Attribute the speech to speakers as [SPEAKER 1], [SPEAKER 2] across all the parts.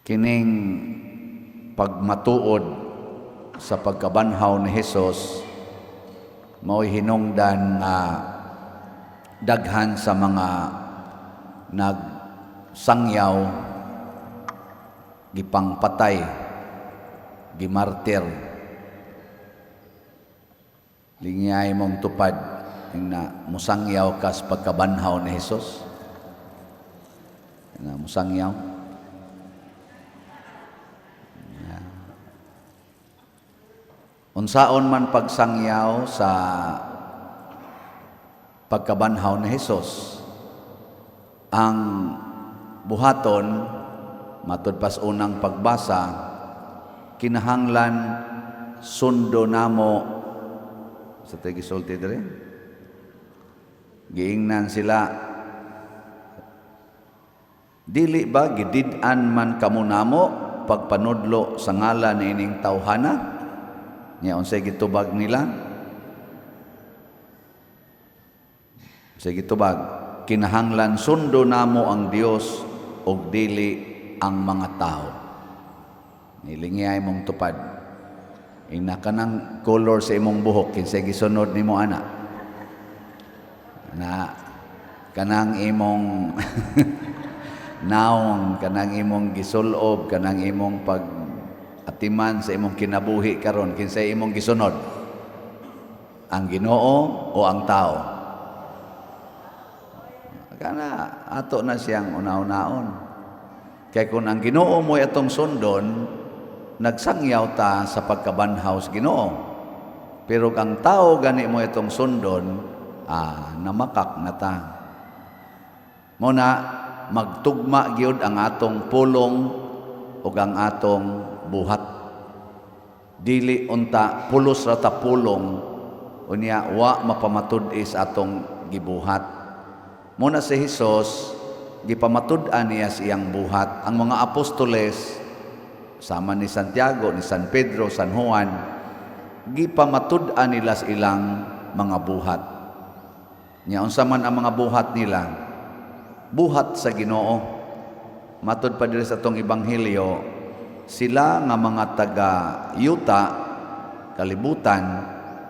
[SPEAKER 1] kining pagmatuod sa pagkabanhaw ni Hesus mao'y hinungdan nga daghan sa mga nagsangyaw, gipangpatay, gimartir. Lingay mong tupad na musangyaw kas pagkabanhaw ni Hesus. Na musangyaw. Unsaon man pagsangyaw sa pagkabanhaw ni Hesus, ang buhaton matud pas unang pagbasa, kinahanglan sundo namo sa tigisulti dire. Giingnan sila, dili ba gidid-an man kamo namo pagpanudlo sa ngalan ining tawhana? Nya unsay gitubag nila? Unsay gitubag? Kinahanglan sundo namo ang Dios ug dili ang mga tao. Nilingay mong tupad. Ina kanang color sa imong buhok kinsay gisunod nimo ana. Na kanang imong naong, kanang imong gisulob, kanang imong pag atiman sa imong kinabuhi karon, kinsay imong gisunod? Ang Ginoo o ang tao? Kana ato na siyang una-unaon. Kay kung ang Ginoo mo atong sundon, nagsangyaw ta sa pagkabanhaw sa Ginoo. Pero ang tao gani mo itong sundon, namakak na ta. Muna magtugma gyud ang atong pulong ug ang atong buhat. Dili unta pulos ra ta pulong unya wa mapamatud-i sa atong gibuhat. Muna si Hesus gipamatud-an niya siyang buhat. Ang mga apostoles sama ni Santiago, ni San Pedro, San Juan, gipamatud-an nila sa ilang mga buhat. Nya unsa man ang mga buhat nila? Buhat sa Ginoo. Matud pa diri sa atong ebanghelyo, sila nga mga taga-yuta, kalibutan,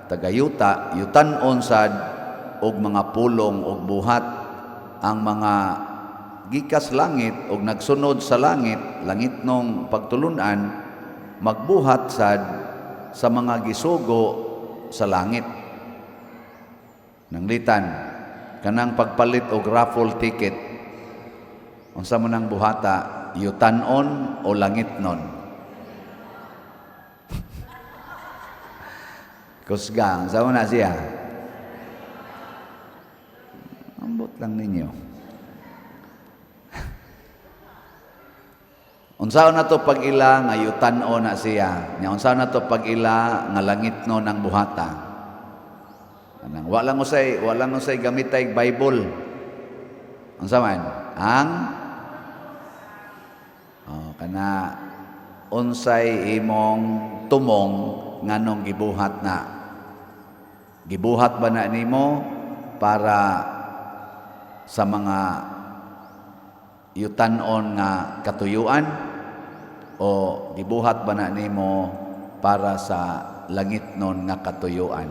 [SPEAKER 1] taga-yuta, yutan-on sad og mga pulong og buhat, ang mga gikas langit og nagsunod sa langit, langit nung pagtulunan, magbuhat sad sa mga gisugo sa langit. Nanglitan, kanang pagpalit og raffle ticket, unsa man ang buhata, yutan-on o langit-non? Kusgang, saan na siya? Ambot lang ninyo. Unsaon na to pag ila nga yutan-on na siya? Nya unsaon na to pag ila nga langit-non ang buhata? Anang walang usay gamitay Bible. Unsa man? Ang kana unsay imong tumong nganong gibuhat na? Gibuhat ba na nimo para sa mga yutan-on nga katuyuan o gibuhat ba na nimo para sa langit-non nga katuyuan?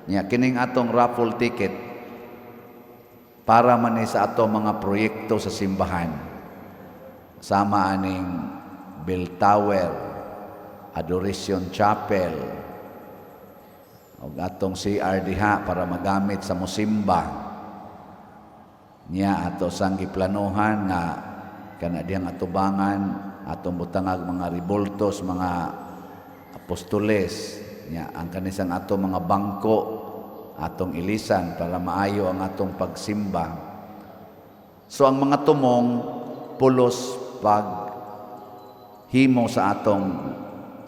[SPEAKER 1] Nya kining atong raffle ticket para man sa ato mga proyekto sa simbahan. Sama aning bell tower, adoration chapel, o atong CR diha para magamit sa musimba. Nya ato sang giplanuhan nga kana diyang atubangan atong butangag mga reboltos, mga apostoles. Nya ang kanisang ato mga bangko atong ilisan para maayo ang atong pagsimba. So ang mga tumong pulos pag himo sa atong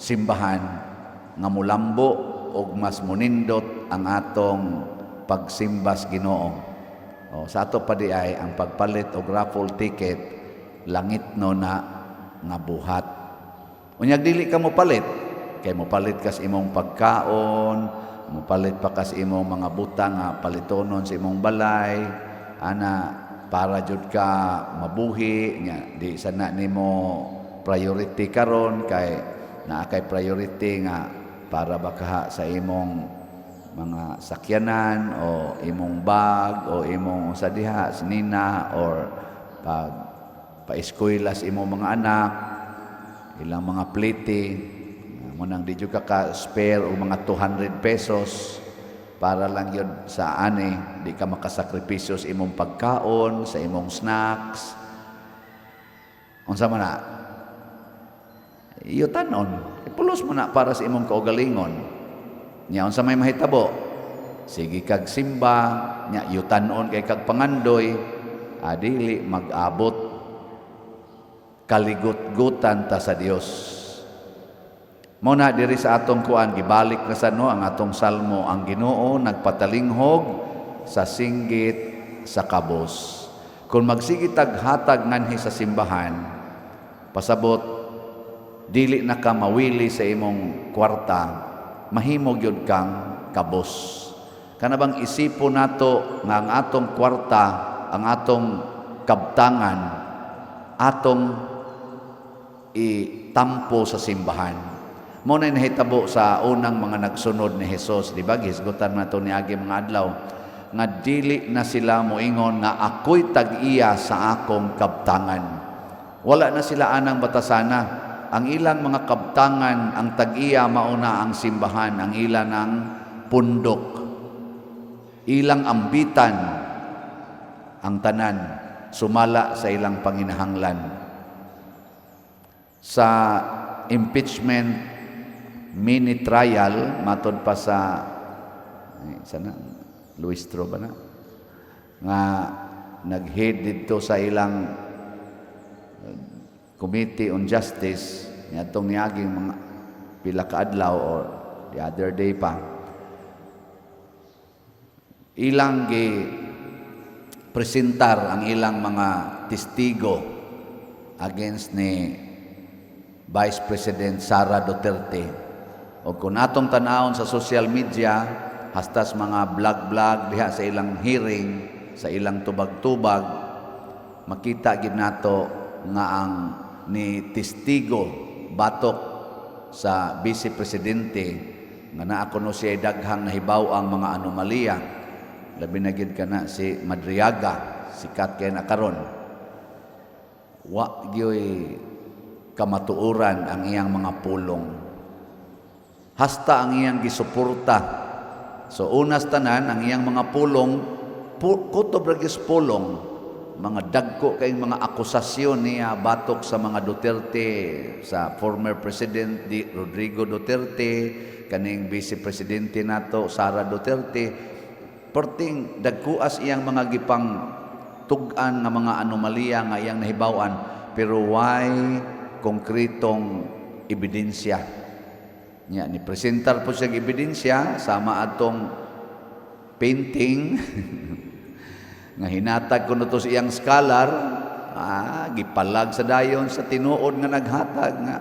[SPEAKER 1] simbahan nga mulambo og mas munindot ang atong pagsimba sa Ginoo. Sa ato pa di ay ang pagpalit og raffle ticket, langit-no na nga buhat. Unyag dili ka mo palit, kay mo palit kas imong pagkaon, mo palit pa kas imong mga butang nga palitonon sa imong balay, ana para jud ka mabuhi nya di sana nimo priority karon kay naa kay priority nga para baka sa imong mga sakyanan o imong bag o imong sa diha sinina or pag pa-eskwela sa imong mga anak ilang mga plite mo nang di jud ka spare o mga 200 pesos para lang yun sa ani di ka makasakripisyo sa imong pagkaon sa imong snacks unsa man na iyutanon ipulos mo na para sa imong kaugalingon nya unsa may mahitabo sige kag simba nya yutanon kay kag pangandoy adili mag-abot kaligut-gutan ta sa Dios mo na diri sa atong kuan gibalik na sa no ang atong salmo ang Ginoo nagpatalinghog sa singgit sa kabos kung magsigit hatag nganhi sa simbahan pasabot dili na ka mawili sa imong kwarta mahimo gyud kang kabos kana bang isipon nato nga ang atong kwarta ang atong kabtangan atong itampo sa simbahan mo na nahitabo sa unang mga nagsunod ni Hesus di ba gisgutan nato niagi mga adlaw nga dili na sila moingon nga ako'y tag-iya sa akong kabtangan wala na sila anang batasana ang ilang mga kabtangan ang tag-iya mauna ang simbahan ang ilang ang pundok ilang ambitan ang tanan sumala sa ilang panginahanglan sa impeachment mini trial matod pa sa sana Luistro ba na nga nag-head dito sa ilang Committee on Justice niadtong niaging mga pila ka adlaw or the other day pa ilang gi presentar ang ilang mga testigo against ni Vice President Sara Duterte o kung atong tanawon sa social media hastas mga vlog diha sa ilang hearing sa ilang tubag-tubag makita gid nato nga ang ni testigo batok sa Vice Presidente nga naa kuno siya daghang nahibaw ang mga anomalya labi na gid kana si Madriaga sikat kay na karon wa gyoy kamatuoran ang iyang mga pulong hasta ang iyang gisuporta so unas tanan ang iyang mga pulong kutob ra gis pulong mga dagko kay mga akusasyon niya batok sa mga Duterte sa former President Rodrigo Duterte kaning Vice Presidente nato Sara Duterte perting dagkuas iyang mga gipang tug-an nga mga anomalya nga iyang nahibaw-an pero why konkretong ebidensya nya ni presentar po siya ebidensya sama atong painting nga hinatag kuno to siyang scholar gipalag sa dayon sa tinuod nga naghatag nga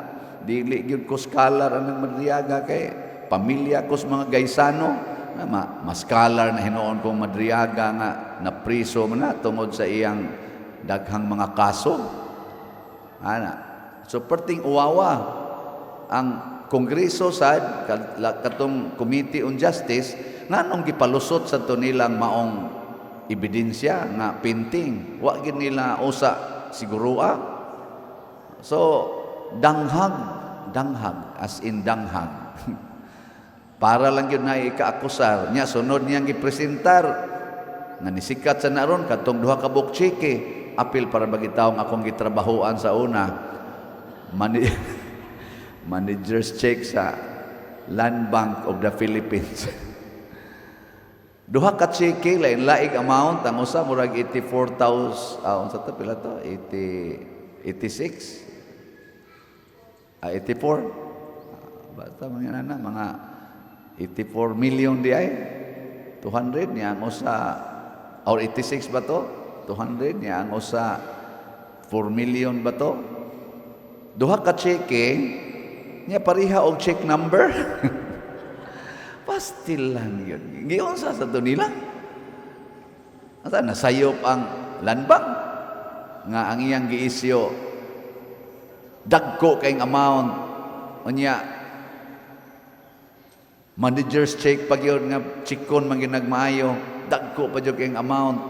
[SPEAKER 1] dili gyud ko scholar ang Madriaga kay pamilya ko sa mga gaysano mas scholar na hinuon kong Madriaga nga napriso man na tungod sa iyang daghang mga kaso so perting uwawa ang Kongreso sad katong Committee on Justice nganong gipalusot sa to nilang maong ebidensya nga painting wa gid nila usa sigurua so danghag as in danghag para lang yun na ikaakusar nya sunod niyang gipresentar nga nisikat sa naron katong duha ka bukchike apil para bagitaw nga akong gitrabahoan sa una manager's check sa Land Bank of the Philippines duha ka cheque lain-laing amount ang usa murag 84,000 unsa ta pila to 86 84 basta mga mga 84 million di ay 200 niya ang usa or 86 ba to 200 niya ang usa 4 million ba to duha ka cheque niya pariha og check number pastil lang yun giyon sa to nila asa nasayop ang Land Bank nga ang iyang giisyo dagko kayong amount. Unya, manager's check pag yun nga chikon man ginagmaayo, dagko pa yun kayong amount.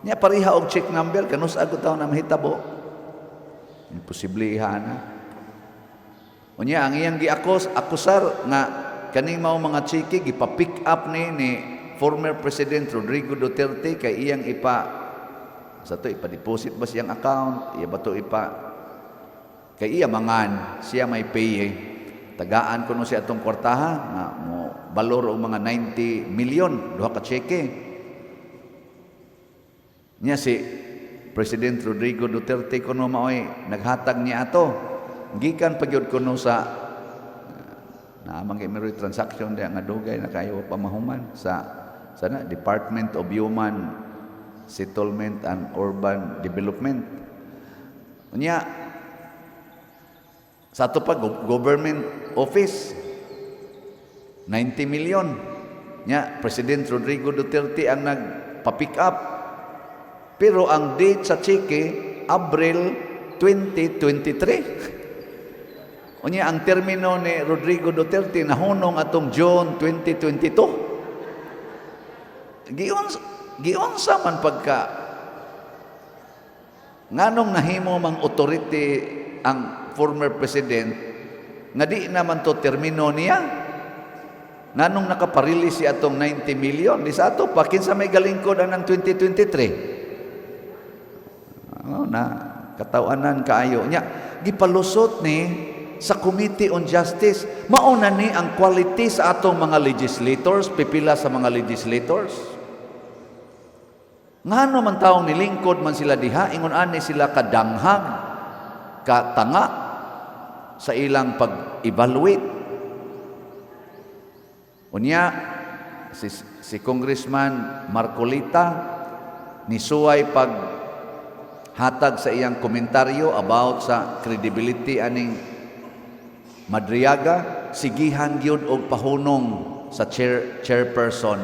[SPEAKER 1] Nya pariha og check number, kanus agot taon na mahitabo. Imposible iha na. Unya, ang iyang akusar nga kaning mao mga chiki gipa-pick up ni former President Rodrigo Duterte kay iyang ipa-deposit ba siyang account, iya ba to kay iya mangan, siya may pay tagaan kuno siya atong kwartaha nga mo balor og mga 90 million duha ka cheque. Nya si President Rodrigo Duterte kuno maoy naghatag niya ato gikan pagyud kuno sa naamang memory transaction nga dugay na kayo pamahuman sa sana Department of Human Settlement and Urban Development. Unya sa ato pa government office 90 million. Nya President Rodrigo Duterte ang nagpa-pick up. Pero ang date sa cheque Abril 2023. Unya ang termino ni Rodrigo Duterte nahunong atong June 2022. Giunsa man pagka nganong nahimo mang authority ang former president nga di naman to termino niya. Nganong nakaparelease si atong 90 million di sa ato pa kinsa may galingkod ang 2023. Na katawanan kaayo nya gipalusot ni sa Committee on Justice. Mauna ni ang quality sa atong mga legislators, pipila sa mga legislators. Ngano man taong nilingkod man sila diha, ingon ani sila kadanghag, katanga sa ilang pag-evaluate. Unya, si Congressman Marcolita nisuway pag hatag sa iyang komentaryo about sa credibility aning Madriaga, sigihan gyud og pahunong sa chairperson.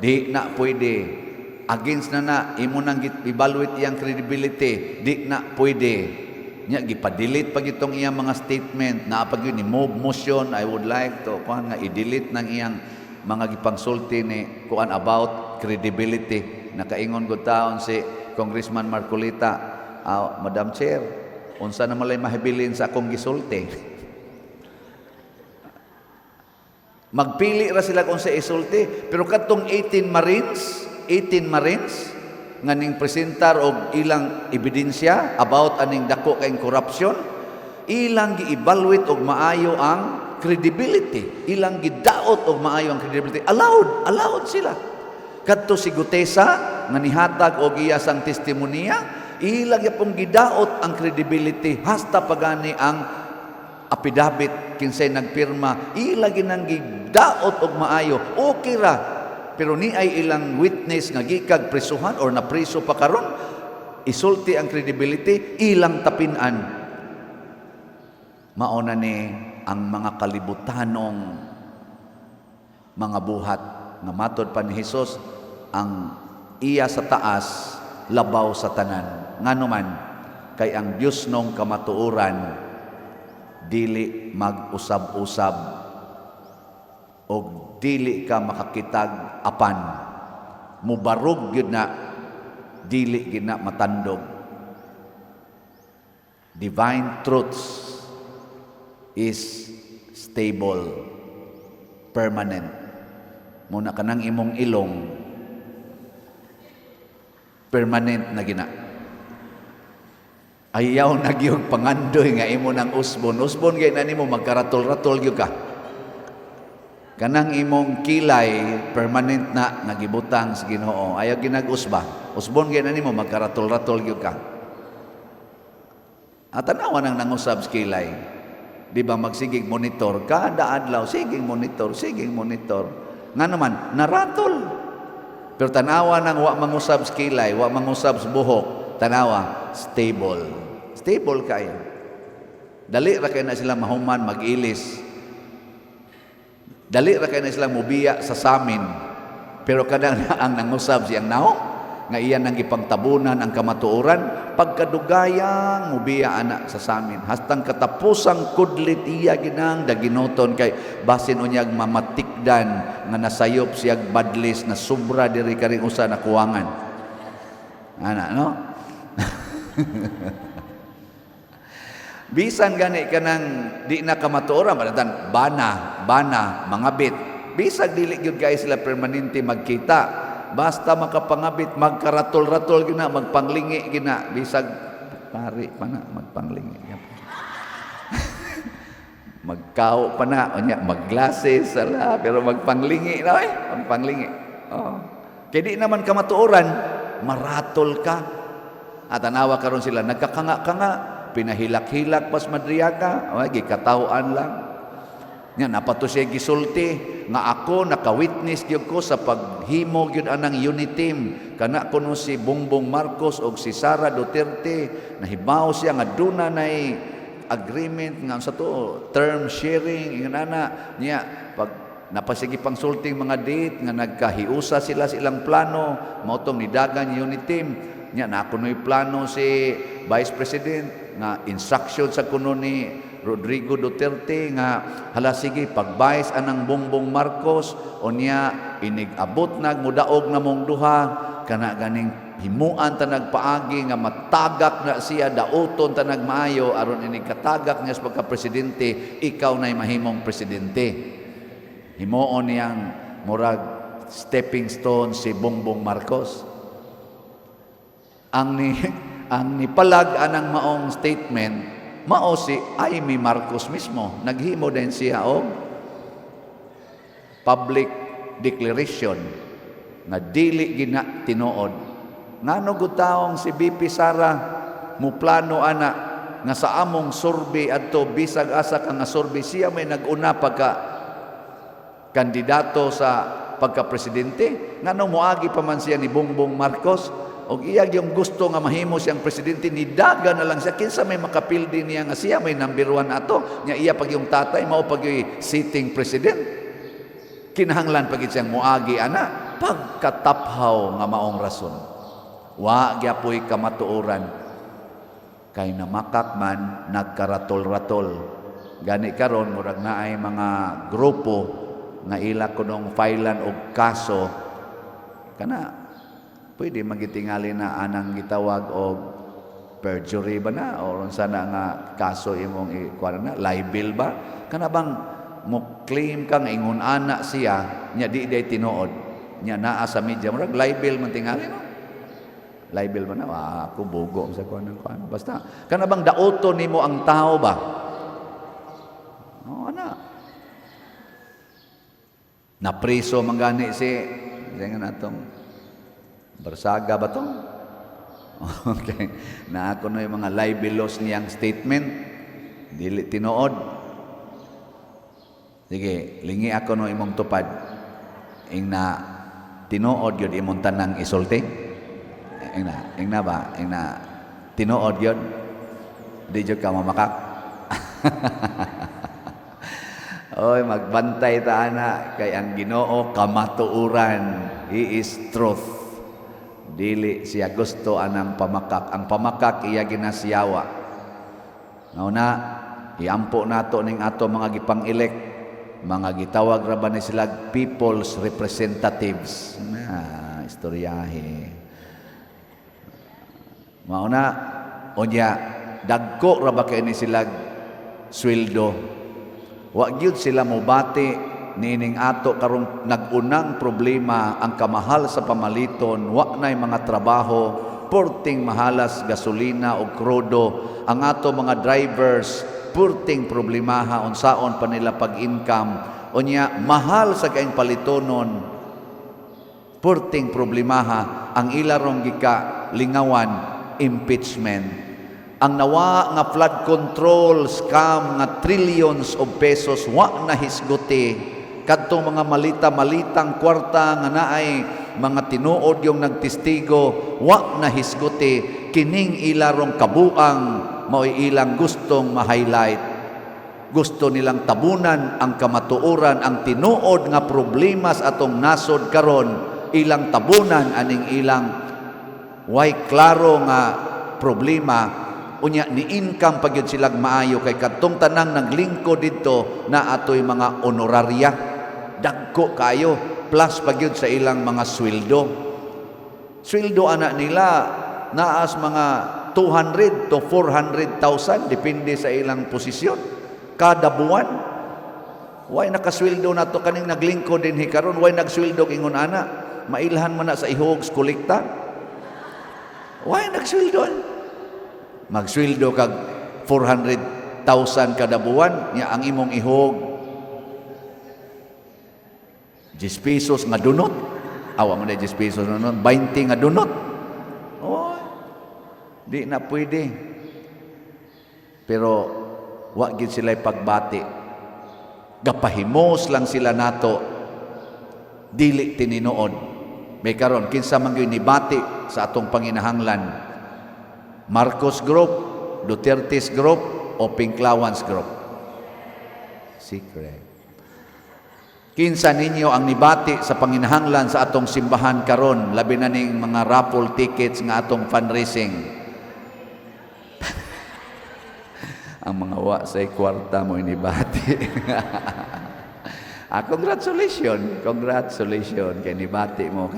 [SPEAKER 1] Di na pwede. Against na imo nang evaluate iyang credibility. Di na pwede. Nya gipa-delete pag itong iyang mga statement na pag yun ni motion I would like to kuan nga i-delete ng iyang mga gipangsulti ni kuan about credibility. Nakaingon gud taon si Congressman Marcolita, Madam Chair, unsa na malay mahibilin sa akong gisulti? Magpili ra sila kung sa isulti, pero katong 18 Marines nga ning presentar og ilang ebidensya about aning dako kay corruption, ilang gi-evaluate og maayo ang credibility, ilang gidaot og maayo ang credibility. Allowed sila. Kadto si Gutesa nga nihatag og iya sang testimonya, ilang yapong gidaot ang credibility hasta pagani ang affidavit kinsay nagpirma, ilagi nang gidaot og maayo, okay ra. Pero ni ay ilang witness nga gikag prisuhan or napriso pa karon, isulti ang credibility, ilang tapinan. Mauna ni ang mga kalibutanong mga buhat nga matod pa ni Hesus, ang iya sa taas labaw sa tanan. Ngano man kay ang Dios nung kamatuoran dili mag-usab-usab o dili ka makakitag apan mubarog gyud na dili gyud na matandog. Divine truths is stable, permanent. Muna kanang imong ilong permanent na gina. Ayaw na gyud pangandoy nga imo nang usbon. Usbon gay na nimo magkaratol-ratol gyud ka. Kanang imong kilay permanent na nagibutang sa Ginoo. Ayaw ginag-usba. Usbon gay na nimo magkaratol-ratol gyud ka. At tanawa nang nangusab sa kilay. Di ba magsigig monitor kada adlaw, sigig monitor. Nga naman naratol. Pero tanawa nang wa mangusab sa kilay, wa mangusab sa buhok, tanawa stable kayo. Dali ra kay na sila mahuman mag-ilis. Dali ra kay na sila mubiya sa samin. Pero kadang ang nangusab siyang naong nga iyan ang ipangtabunan ang kamatuoran pagkadugayang mubiya anak sa samin hastang katapusang kudlit iya ginang daginoton kay basin unyag mamatikdan nga nasayop siyag badlis na sobra diri karing usa na kuwangan ana no. Bisan gani kanang di na kamatuoran balatan bana mangabit bisag dili gyud kay sila permanente magkita. Basta makapangabit, magkaratol-ratol gina, magpanglingi gina, bisag pari pa na, magpanglingi. Magkao pa na, magglasses, pero magpanglingi na magpanglingi. Oh. Kaya di naman kamatuoran, maratol ka. At tanawa karon sila, nagkakanga-kanga, pinahilak-hilak pas madriyaga, gikatawaan lang. Nga napato siya gisulti nga ako naka-witness gyud ko sa paghimo gyud anang unit team kana kuno si Bongbong Marcos og si Sara Duterte nahibaw siya nga duna nay agreement nga sa to term sharing inana niya pag napasigi pang sulting mga date nga nagkahiusa sila sa ilang plano mao tong nidagan unit team nya na kunoy plano si Vice President nga instruction sa kuno ni Rodrigo Duterte nga hala sige pag-vice anang Bongbong Marcos o niya inigabot nagmudaog na mong duha kana ganing himuan ta nagpaagi nga matagak na siya dauton ta nagmaayo aron inig katagak niya sa pagka-presidente ikaw na'y mahimong presidente himuon niyang murag stepping stone si Bongbong Marcos ang nipalag anang maong statement mao si Amy Marcos mismo naghimo din siya og public declaration nga dili gina tinuod ngano gud taong si BP Sara mo plano ana nga sa among survey adto bisag asa ka nga survey siya may nag-una pagka kandidato sa pagka-presidente ngano moagi pa man siya ni Bongbong Marcos og iya yung gusto nga mahimo siyang presidente nidaga na lang siya kinsa may makapildi niya nga siya may number 1 ato nya iya pag yung tatay mao pag yung sitting president kinahanglan pagit siyang moagi ana pagkataphaw nga maong rason wa gyapoy kamatuoran kay namakak man nagkaratol-ratol gani karon murag naay mga grupo nga ila kunong filean og kaso kana pwede magitingali na anang gitawag og perjury ba na o sana nga kaso imong ikuan na libel ba kana bang mo claim kang ingon ana siya nya di day tinuod nya naa sa media murag libel man tingali no libel ba na ako bugo sa kuan basta kana bang daoton nimo ang tao ba o ana na preso man gani si nga natong Barsaga ba to? Okay. Na ako no yung mga libelous niyang statement. Dili tinuod. Sige, lingi ako no imong tupad. Ing na tinuod yun imong tanang isulti. Ing na ba? Ing na tinuod yun. Di yun ka mamakak. Oy, magbantay ta ana kay ang Ginoo kamatuoran. He is truth. Dili siya gusto anang pamakak. Ang pamakak iya ginasiyawa. Nauna, iampo nato ning ato mga gipang-elect, mga gitawag ra ba ni sila people's representatives. Istoryahe. Mauna, unya dagko ra ba kay ni sila sweldo. Wa gyud sila mobati nining ato karong nagunang problema ang kamahal sa pamaliton wa nay mga trabaho purting mahalas gasolina o krudo ang ato mga drivers purting problemaha unsaon pa nila pag-income unya mahal sa kaing palitonon purting problemaha ang ilarong gika lingawan impeachment ang nawa nga flood control scam nga trillions of pesos wa na hisguti kadtong mga malita-malitang kwarta nga naay mga tinuod yung nagtestigo wa na hisguti kining ilarong kabuang mao'y ilang gustong ma-highlight gusto nilang tabunan ang kamatuoran ang tinuod nga problema sa atong nasod karon ilang tabunan aning ilang way klaro nga problema, unya ni income pagyud silang maayo kay kadtong tanang naglingkod didto na atoy mga honoraria dagko kayo plus pagyud sa ilang mga sweldo ana nila naas mga 200 to 400,000 depende sa ilang posisyon kada buwan. Way nakasweldo na to kaning naglingkod din hikaron, way nagsweldo ingon ana mailhan man na sa ihog kolekta. Way nagsweldo. Magsweldo kag 400,000 kada buwan, nya ang imong ihog 10 pesos nga dunot. Awa mo na 10 pesos na nun, 20 nga dunot. Oh, di na pwede. Pero wa gid sila pagbati. Gapahimos lang sila nato, dili tininuod. May karon kinsa man gyud nibati sa atong panginahanglan. Marcos Group, Duterte's Group, o Pinklawan's Group? Secret. Kinsa ninyo ang nibati sa panginahanglan sa atong simbahan karon, labi na ning mga raffle tickets nga atong fundraising? Ang mga wa say kwarta mo inibati. Congratulations kay nibati mo.